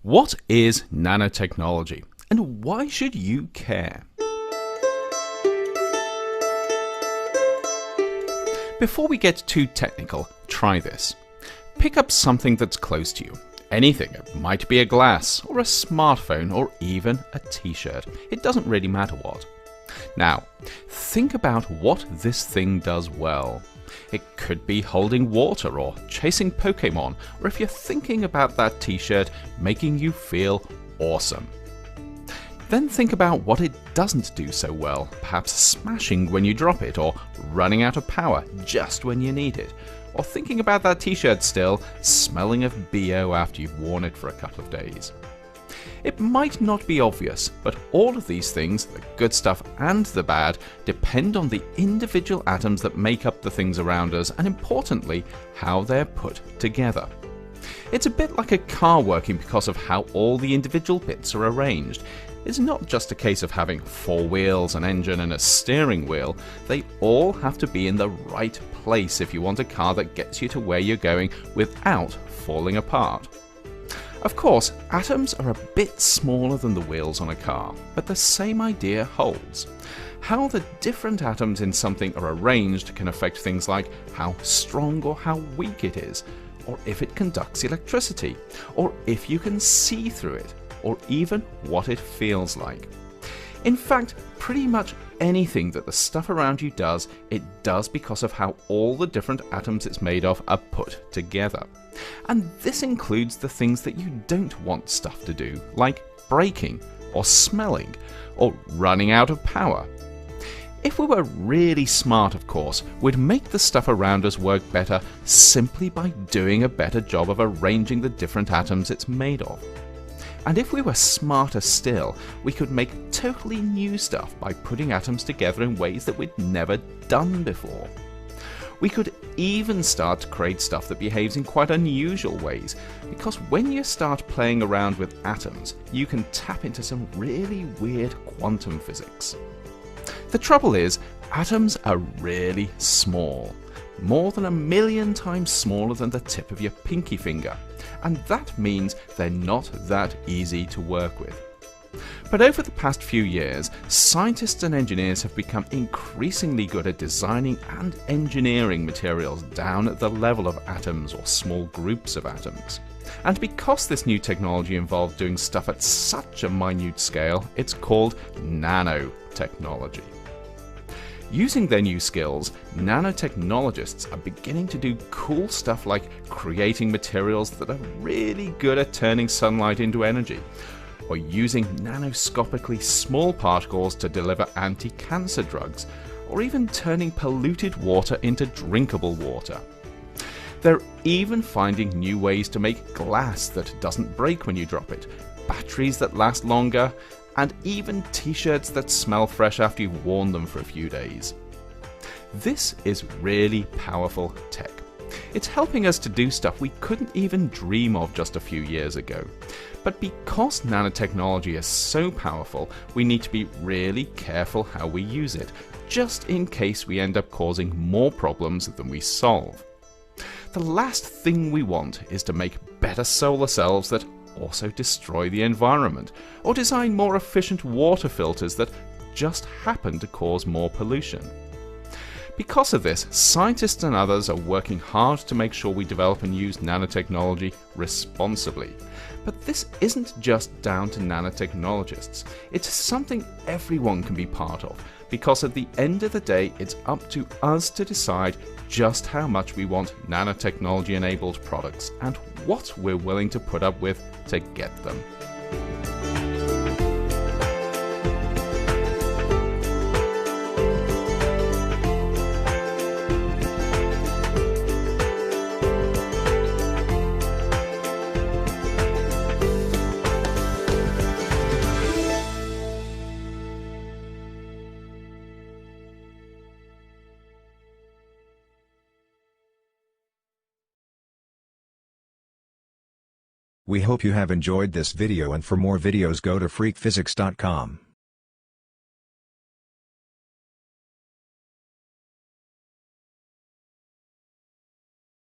What is nanotechnology, and why should you care? Before we get too technical, try this. Pick up something that's close to you. Anything. It might be a glass, or a smartphone, or even a t-shirt. It doesn't really matter what. Now, think about what this thing does well. It could be holding water or chasing Pokemon, or if you're thinking about that t-shirt, making you feel awesome. Then think about what it doesn't do so well, perhaps smashing when you drop it, or running out of power just when you need it. Or thinking about that t-shirt still, smelling of BO after you've worn it for a couple of days. It might not be obvious, but all of these things, the good stuff and the bad, depend on the individual atoms that make up the things around us, and importantly, how they're put together. It's a bit like a car working because of how all the individual bits are arranged. It's not just a case of having 4 wheels, an engine and a steering wheel. They all have to be in the right place if you want a car that gets you to where you're going without falling apart. Of course, atoms are a bit smaller than the wheels on a car, but the same idea holds. How the different atoms in something are arranged can affect things like how strong or how weak it is, or if it conducts electricity, or if you can see through it, or even what it feels like. In fact, pretty much anything that the stuff around you does, it does because of how all the different atoms it's made of are put together. And this includes the things that you don't want stuff to do, like breaking, or smelling, or running out of power. If we were really smart, of course, we'd make the stuff around us work better simply by doing a better job of arranging the different atoms it's made of. And if we were smarter still, we could make totally new stuff by putting atoms together in ways that we'd never done before. We could even start to create stuff that behaves in quite unusual ways, because when you start playing around with atoms, you can tap into some really weird quantum physics. The trouble is, atoms are really small, more than 1,000,000 times smaller than the tip of your pinky finger, and that means they're not that easy to work with. But over the past few years, scientists and engineers have become increasingly good at designing and engineering materials down at the level of atoms or small groups of atoms. And because this new technology involved doing stuff at such a minute scale, it's called nanotechnology. Using their new skills, nanotechnologists are beginning to do cool stuff like creating materials that are really good at turning sunlight into energy, or using nanoscopically small particles to deliver anti-cancer drugs, or even turning polluted water into drinkable water. They're even finding new ways to make glass that doesn't break when you drop it, batteries that last longer, and even t-shirts that smell fresh after you've worn them for a few days. This is really powerful tech. It's helping us to do stuff we couldn't even dream of just a few years ago. But because nanotechnology is so powerful, we need to be really careful how we use it, just in case we end up causing more problems than we solve. The last thing we want is to make better solar cells that also destroy the environment, or design more efficient water filters that just happen to cause more pollution. Because of this, scientists and others are working hard to make sure we develop and use nanotechnology responsibly. But this isn't just down to nanotechnologists. It's something everyone can be part of, because at the end of the day, it's up to us to decide just how much we want nanotechnology-enabled products and what we're willing to put up with to get them. We hope you have enjoyed this video, and for more videos go to freakphysics.com.